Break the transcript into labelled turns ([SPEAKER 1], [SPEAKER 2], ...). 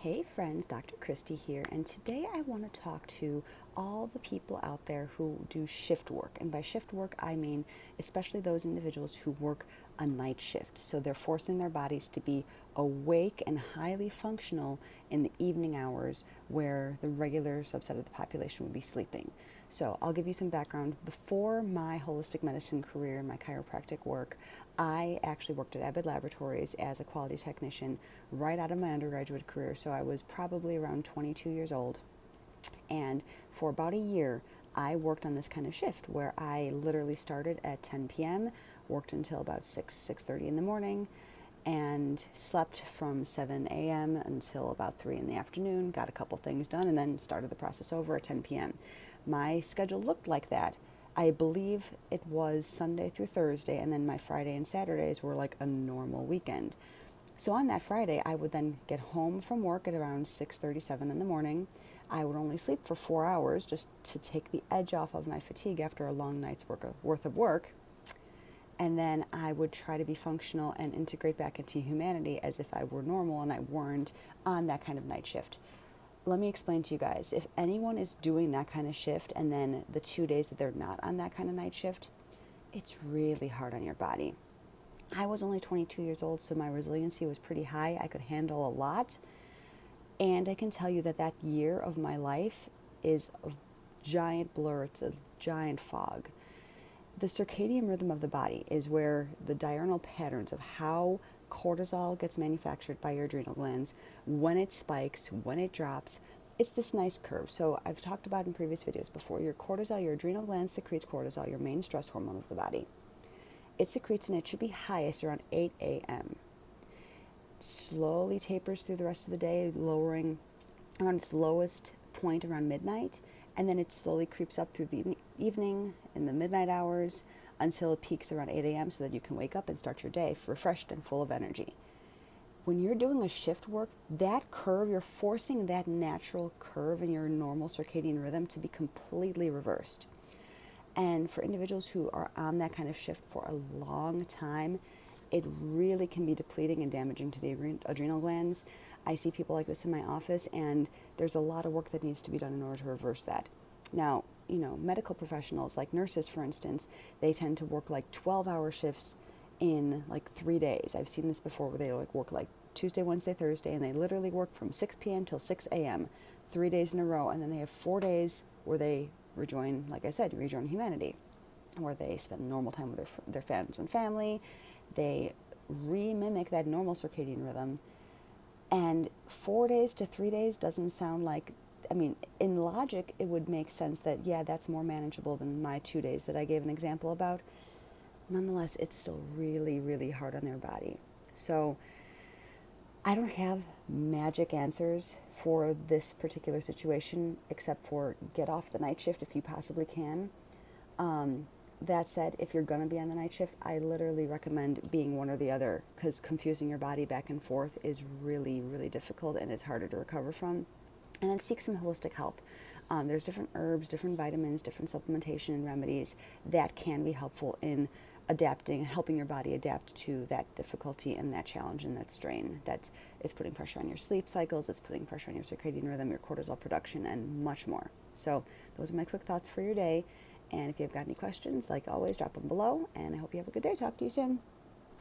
[SPEAKER 1] Hey friends, Dr. Christy here, and today I want to talk to all the people out there who do shift work. And by shift work, I mean especially those individuals who work a night shift. So they're forcing their bodies to be awake and highly functional in the evening hours where the regular subset of the population would be sleeping. So I'll give you some background. Before my holistic medicine career, my chiropractic work, I actually worked at Abbott Laboratories as a quality technician right out of my undergraduate career. So I was probably around 22 years old. And for about a year, I worked on this kind of shift where I literally started at 10 p.m., worked until about 6:30 in the morning, and slept from 7 a.m. until about 3 in the afternoon, got a couple things done, and then started the process over at 10 p.m. My schedule looked like that. I believe it was Sunday through Thursday, and then my Friday and Saturdays were like a normal weekend. So on that Friday, I would then get home from work at around 6:37 in the morning. I would only sleep for 4 hours just to take the edge off of my fatigue after a long night's worth of work. And then I would try to be functional and integrate back into humanity as if I were normal and I weren't on that kind of night shift. Let me explain to you guys, if anyone is doing that kind of shift and then the 2 days that they're not on that kind of night shift, it's really hard on your body. I was only 22 years old, so my resiliency was pretty high. I could handle a lot. And I can tell you that that year of my life is a giant blur. It's a giant fog. The circadian rhythm of the body is where the diurnal patterns of how cortisol gets manufactured by your adrenal glands, when it spikes, when it drops. It's this nice curve. So I've talked about in previous videos before, your cortisol, your adrenal glands secretes cortisol, your main stress hormone of the body. It secretes and it should be highest around 8 a.m. Slowly tapers through the rest of the day, lowering around its lowest point around midnight, and then it slowly creeps up through the evening in the midnight hours until it peaks around 8 a.m. so that you can wake up and start your day refreshed and full of energy. When you're doing a shift work, that curve, you're forcing that natural curve in your normal circadian rhythm to be completely reversed. And for individuals who are on that kind of shift for a long time, it really can be depleting and damaging to the adrenal glands. I see people like this in my office, and there's a lot of work that needs to be done in order to reverse that. Now, medical professionals like nurses, for instance, they tend to work like 12-hour shifts in like 3 days. I've seen this before where they work like Tuesday, Wednesday, Thursday, and they literally work from 6 p.m. till 6 a.m., 3 days in a row, and then they have 4 days where they rejoin, like I said, rejoin humanity, where they spend normal time with their friends and family. They re-mimic that normal circadian rhythm. And 4 days to 3 days doesn't sound like, in logic, it would make sense that, yeah, that's more manageable than my 2 days that I gave an example about. Nonetheless, it's still really, really hard on their body. So I don't have magic answers for this particular situation, except for get off the night shift if you possibly can. That said, if you're going to be on the night shift, I literally recommend being one or the other, because confusing your body back and forth is really, really difficult and it's harder to recover from. And then seek some holistic help. There's different herbs, different vitamins, different supplementation and remedies that can be helpful in adapting, helping your body adapt to that difficulty and that challenge and that strain. It's putting pressure on your sleep cycles, it's putting pressure on your circadian rhythm, your cortisol production, and much more. So those are my quick thoughts for your day. And if you've got any questions, like always, drop them below. And I hope you have a good day. Talk to you soon.